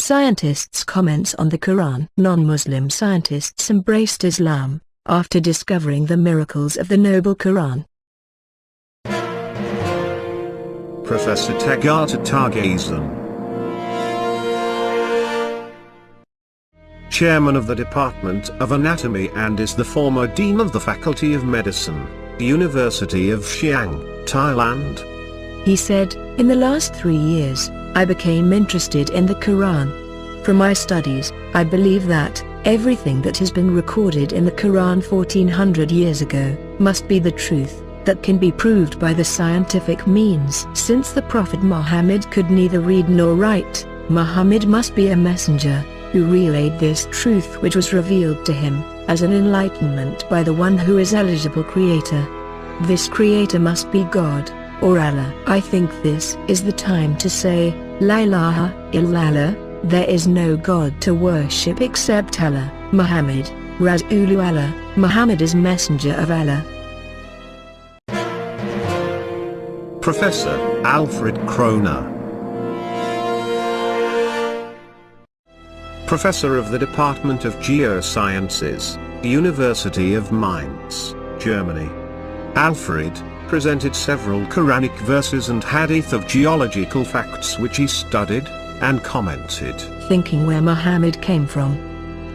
Scientists' comments on the Quran. Non-Muslim scientists embraced Islam after discovering the miracles of the noble Quran. Professor Taghata Tagazan, Chairman of the Department of Anatomy and is the former Dean of the Faculty of Medicine, University of Chiang, Thailand. He said, "In the last 3 years, I became interested in the Quran. From my studies, I believe that everything that has been recorded in the Quran 1400 years ago must be the truth that can be proved by the scientific means. Since the Prophet Muhammad could neither read nor write, Muhammad must be a messenger who relayed this truth which was revealed to him as an enlightenment by the one who is eligible creator. This creator must be God, or Allah. I think this is the time to say, La ilaha illallah, there is no God to worship except Allah, Muhammad, Rasulullah Allah, Muhammad is messenger of Allah." Professor Alfred Kroner, Professor of the Department of Geosciences, University of Mainz, Germany. Alfred presented several Quranic verses and hadith of geological facts which he studied and commented. Thinking where Muhammad came from,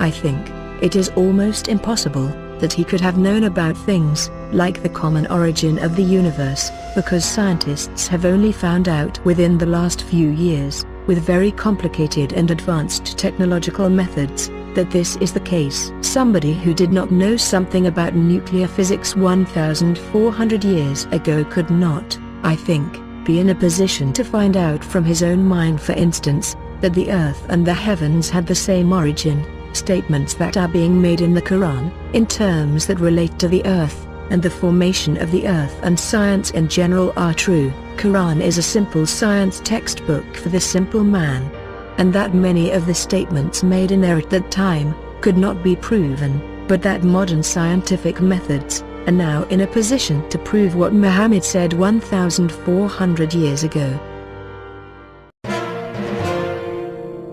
I think it is almost impossible that he could have known about things like the common origin of the universe, because scientists have only found out within the last few years, with very complicated and advanced technological methods, that this is the case. Somebody who did not know something about nuclear physics 1400 years ago could not, I think, be in a position to find out from his own mind, for instance, that the earth and the heavens had the same origin. Statements that are being made in the Quran, in terms that relate to the earth, and the formation of the earth and science in general are true. Quran is a simple science textbook for the simple man. And that many of the statements made in there at that time could not be proven, but that modern scientific methods are now in a position to prove what Muhammad said 1400 years ago.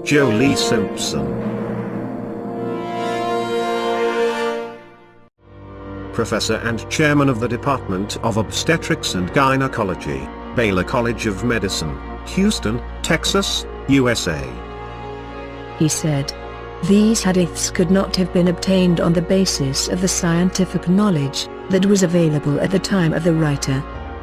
Jolie Simpson, Professor and Chairman of the Department of Obstetrics and Gynecology, Baylor College of Medicine, Houston, Texas, USA. He said, "These hadiths could not have been obtained on the basis of the scientific knowledge that was available at the time of the writer.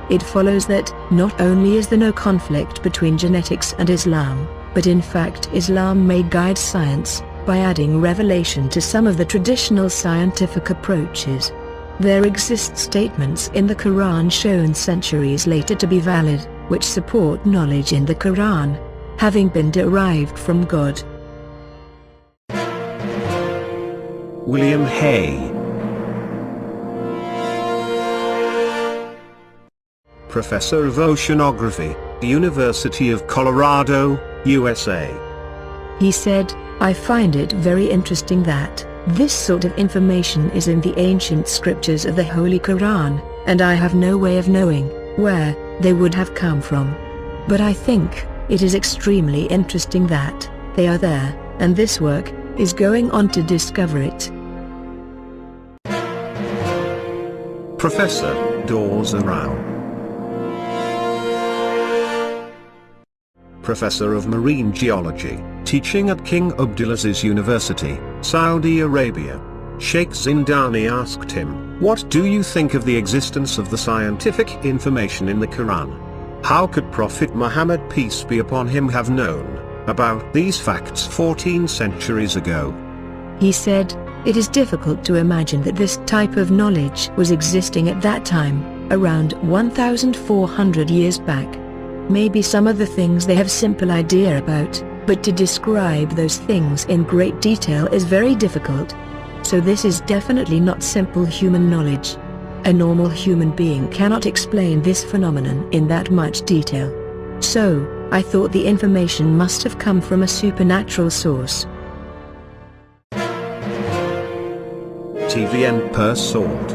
It follows that not only is there no conflict between genetics and Islam, but in fact Islam may guide science by adding revelation to some of the traditional scientific approaches. There exist statements in the Quran shown centuries later to be valid, which support knowledge in the Quran having been derived from God." William Hay, Professor of Oceanography, University of Colorado, USA. He said, "I find it very interesting that this sort of information is in the ancient scriptures of the Holy Quran, and I have no way of knowing where they would have come from. But I think it is extremely interesting that they are there, and this work is going on to discover it." Professor Dorza Rao, Professor of Marine Geology, teaching at King Abdulaziz University, Saudi Arabia. Sheikh Zindani asked him, "What do you think of the existence of the scientific information in the Quran? How could Prophet Muhammad, peace be upon him, have known about these facts 14 centuries ago?" He said, "It is difficult to imagine that this type of knowledge was existing at that time, around 1400 years back. Maybe some of the things they have simple idea about, but to describe those things in great detail is very difficult. So this is definitely not simple human knowledge. A normal human being cannot explain this phenomenon in that much detail. So, I thought the information must have come from a supernatural source." TVN Persaud,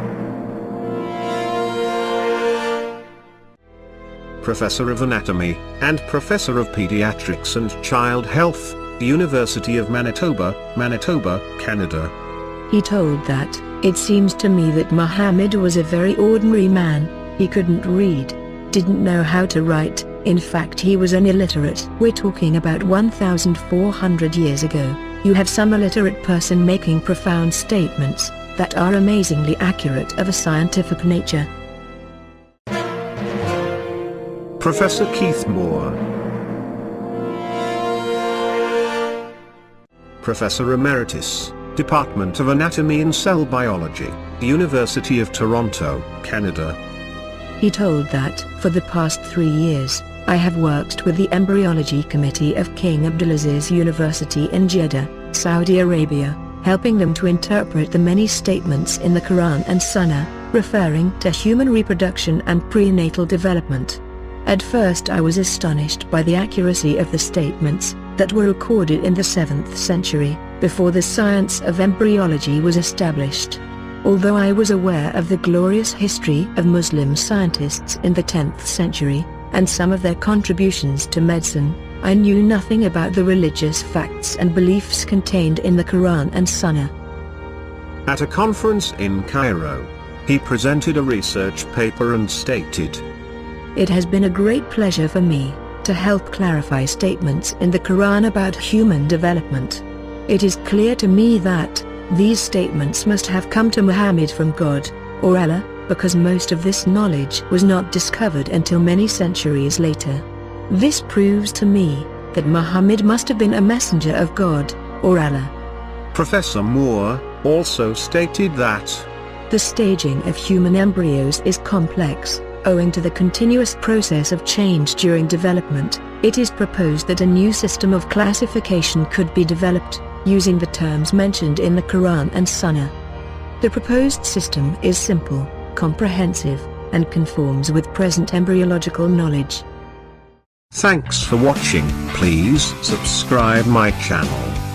Professor of Anatomy and Professor of Pediatrics and Child Health, University of Manitoba, Manitoba, Canada. He told that, "It seems to me that Muhammad was a very ordinary man. He couldn't read, didn't know how to write, in fact he was an illiterate." We're talking about 1,400 years ago. You have some illiterate person making profound statements that are amazingly accurate of a scientific nature. Professor Keith Moore. Professor Emeritus, Department of Anatomy and Cell Biology, University of Toronto, Canada. He told that, "For the past 3 years, I have worked with the Embryology Committee of King Abdulaziz University in Jeddah, Saudi Arabia, helping them to interpret the many statements in the Quran and Sunnah, referring to human reproduction and prenatal development. At first I was astonished by the accuracy of the statements that were recorded in the 7th century, before the science of embryology was established. Although I was aware of the glorious history of Muslim scientists in the 10th century, and some of their contributions to medicine, I knew nothing about the religious facts and beliefs contained in the Quran and Sunnah." At a conference in Cairo, he presented a research paper and stated, "It has been a great pleasure for me to help clarify statements in the Quran about human development. It is clear to me that these statements must have come to Muhammad from God, or Allah, because most of this knowledge was not discovered until many centuries later. This proves to me that Muhammad must have been a messenger of God, or Allah." Professor Moore also stated that The staging of human embryos is complex. Owing to the continuous process of change during development, it is proposed that a new system of classification could be developed, using the terms mentioned in the Quran and Sunnah. The proposed system is simple, comprehensive, and conforms with present embryological knowledge. Thanks for watching. Please subscribe my channel.